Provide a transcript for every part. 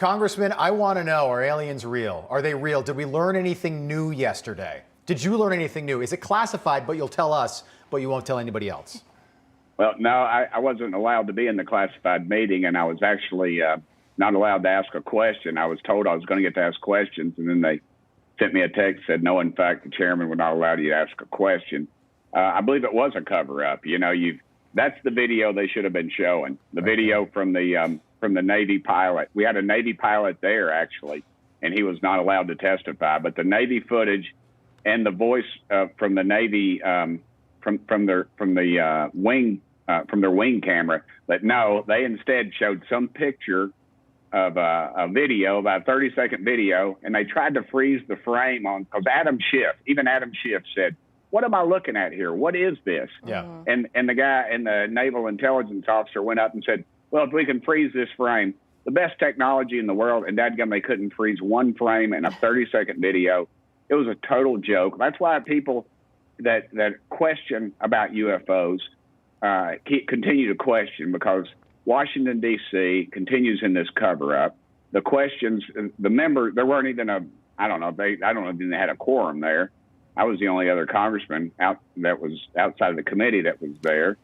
Congressman, I want to know, are aliens real? Are they real? Did we learn anything new yesterday? Did you learn anything new? Is it classified, but you'll tell us, but you won't tell anybody else? Well, no, I wasn't allowed to be in the classified meeting, and I was actually not allowed to ask a question. I was told I was going to get to ask questions, and then they sent me a text that no, in fact, the chairman would not allow you to ask a question. I believe it was a cover-up. You know, that's the video they should have been showing. The video from the Navy pilot. We had a Navy pilot there actually, and he was not allowed to testify. But the Navy footage and the voice from the Navy from their wing camera. But no, they instead showed some picture of a video, about a 30-second video, and they tried to freeze the frame on, because Adam Schiff said, "What am I looking at here? What is this?" Yeah. And the guy and the naval intelligence officer went up and said, "Well, if we can freeze this frame, the best technology in the world," and dadgum, they couldn't freeze one frame in a 30-second video. It was a total joke. That's why people that question about UFOs continue to question, because Washington, D.C. continues in this cover-up. The questions, there weren't even I don't know if they had a quorum there. I was the only other congressman that was outside of the committee that was there.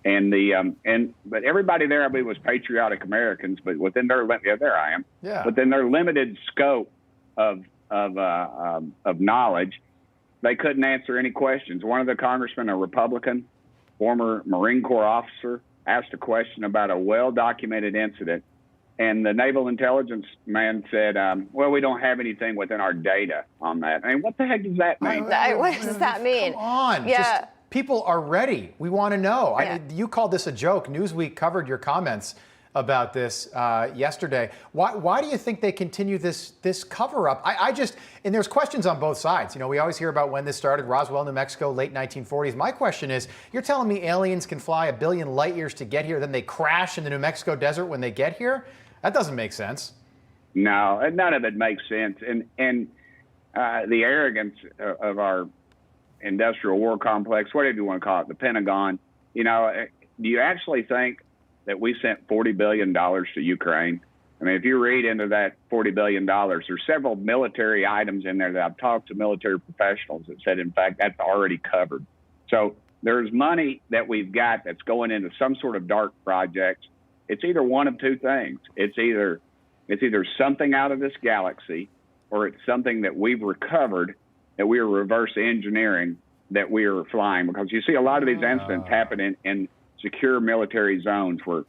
But everybody there, I believe, was patriotic Americans, but within their there I am. Yeah. Within their limited scope of knowledge, they couldn't answer any questions. One of the congressmen, a Republican, former Marine Corps officer, asked a question about a well-documented incident, and the naval intelligence man said, "Well, we don't have anything within our data on that." I mean, what the heck does that mean? What does that mean? Come on. Yeah. People are ready. We want to know. Yeah. You called this a joke. Newsweek covered your comments about this yesterday. Why do you think they continue this cover-up? And there's questions on both sides. You know, we always hear about when this started, Roswell, New Mexico, late 1940s. My question is, you're telling me aliens can fly 1 billion light years to get here, then they crash in the New Mexico desert when they get here? That doesn't make sense. No, none of it makes sense. And the arrogance of our industrial war complex, whatever you want to call it, the Pentagon, you know, do you actually think that we sent $40 billion to Ukraine? I mean, if you read into that $40 billion, there's several military items in there that I've talked to military professionals that said, in fact, that's already covered. So there's money that we've got that's going into some sort of dark projects. It's either one of two things. It's either something out of this galaxy, or it's something that we've recovered, that we are reverse engineering, that we are flying. Because you see a lot of these incidents happen in secure military zones where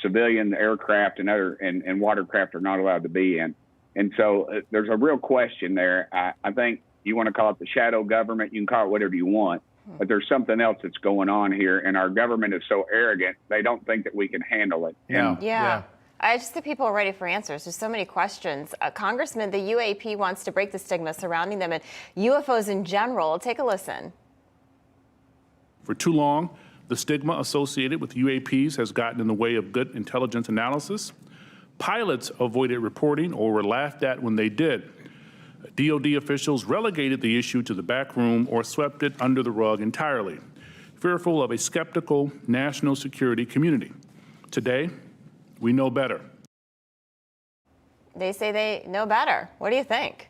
civilian aircraft and watercraft are not allowed to be in. And so there's a real question there. I think you want to call it the shadow government, you can call it whatever you want, but there's something else that's going on here, and our government is so arrogant, they don't think that we can handle it. Yeah. I just think people are ready for answers. There's so many questions. Congressman, the UAP wants to break the stigma surrounding them and UFOs in general. Take a listen. For too long, the stigma associated with UAPs has gotten in the way of good intelligence analysis. Pilots avoided reporting or were laughed at when they did. DoD officials relegated the issue to the back room or swept it under the rug entirely, fearful of a skeptical national security community. Today, we know better. They say they know better. What do you think?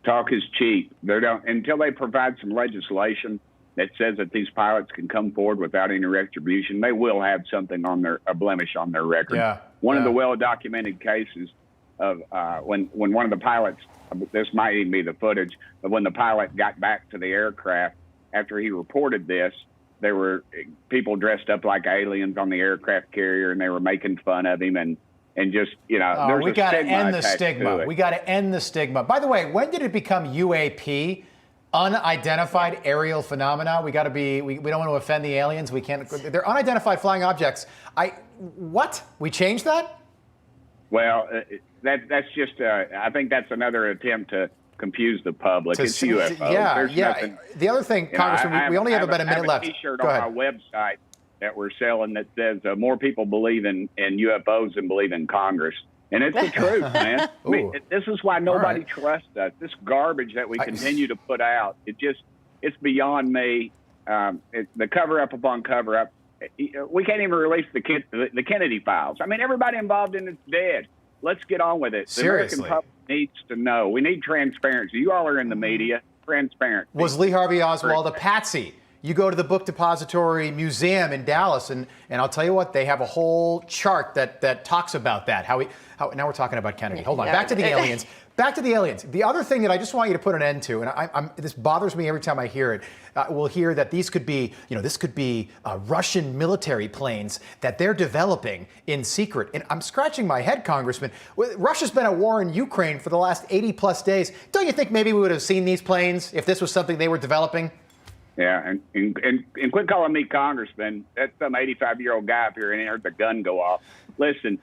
Talk is cheap. Until they provide some legislation that says that these pilots can come forward without any retribution, they will have something a blemish on their record. One of the well-documented cases of when one of the pilots, this might even be the footage, but when the pilot got back to the aircraft after he reported this, there were people dressed up like aliens on the aircraft carrier, and they were making fun of him, and just, you know, there's we got to end the stigma. We got to end the stigma. By the way, when did it become UAP? Unidentified aerial phenomena. We don't want to offend the aliens. We can't. They're unidentified flying objects. What? We changed that? Well, that's just. I think that's another attempt to confuse the public. It's UFO. Yeah. The other thing, Congressman, we only have about a minute left. I have a T-shirt on our website that we're selling that says more people believe in UFOs than believe in Congress. And it's the truth, man. I mean, this is why nobody trusts us. This garbage that we continue to put out, it's beyond me. The cover-up upon cover-up. We can't even release the Kennedy files. I mean, everybody involved in it's dead. let's get on with it. The Seriously. American public needs to know. We need transparency. You all are in the media. Transparency. Was Lee Harvey Oswald a patsy? You go to the Book Depository Museum in Dallas, and I'll tell you what, they have a whole chart that talks about that. How now we're talking about Kennedy. Hold on, back to the aliens. Back to the aliens. The other thing that I just want you to put an end to, and this bothers me every time I hear it, we'll hear that these could be, this could be Russian military planes that they're developing in secret. And I'm scratching my head, Congressman. Russia's been at war in Ukraine for the last 80 plus days. Don't you think maybe we would have seen these planes if this was something they were developing? Yeah, and quit calling me Congressman. That's some 85-year-old guy up here and heard the gun go off. Listen,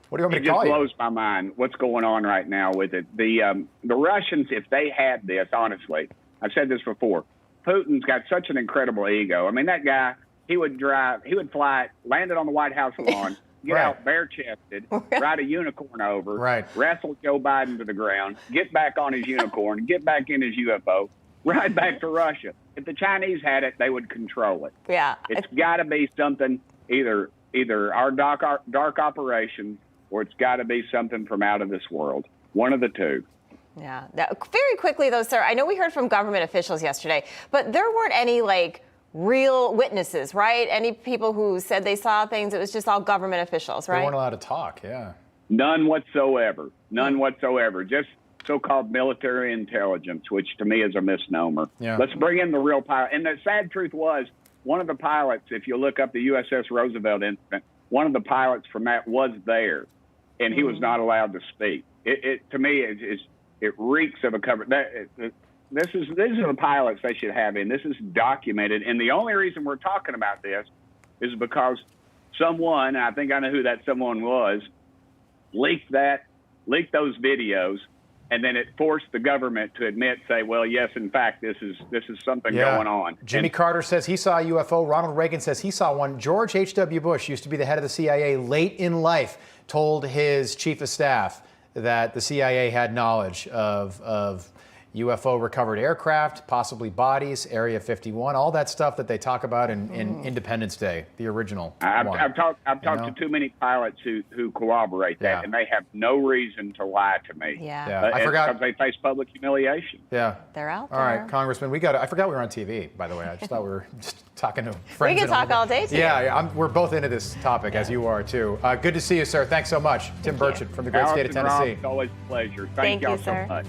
what do you want me it to call just you? blows my mind what's going on right now with it. The Russians, if they had this, honestly, I've said this before, Putin's got such an incredible ego. I mean, that guy, he would fly, land it on the White House lawn, get Right. out bare-chested, ride a unicorn over, Right. wrestle Joe Biden to the ground, get back on his unicorn, get back in his UFO, ride back to Russia. If the Chinese had it, they would control it. Yeah. It's got to be something, either our dark operations, or it's got to be something from out of this world. One of the two. Yeah. Very quickly, though, sir, I know we heard from government officials yesterday, but there weren't any, real witnesses, right? Any people who said they saw things? It was just all government officials, right? They weren't allowed to talk, yeah. None whatsoever. None whatsoever. Just so-called military intelligence, which to me is a misnomer. Yeah. Let's bring in the real pilot. And the sad truth was, one of the pilots, if you look up the USS Roosevelt incident, one of the pilots from that was there, and he was not allowed to speak. To me, it reeks of a cover. These are the pilots they should have in. This is documented, and the only reason we're talking about this is because someone, and I think I know who that someone was, leaked those videos, and then it forced the government to say, well, yes, in fact, this is something going on. Jimmy Carter says he saw a UFO. Ronald Reagan says he saw one. George H.W. Bush used to be the head of the CIA late in life, told his chief of staff that the CIA had knowledge of UFO recovered aircraft, possibly bodies, Area 51, all that stuff that they talk about in Independence Day, the original one. I've talked to too many pilots who corroborate that, and they have no reason to lie to me. Yeah. I forgot. Because they face public humiliation. Yeah. They're out there. All right, Congressman, I forgot we were on TV, by the way. I just thought we were just talking to friends. We can talk all day today. Yeah, we're both into this topic, as you are, too. Good to see you, sir. Thanks so much. Tim Burchett from the great state of Tennessee. It's always a pleasure. Thank y'all you, sir. so much.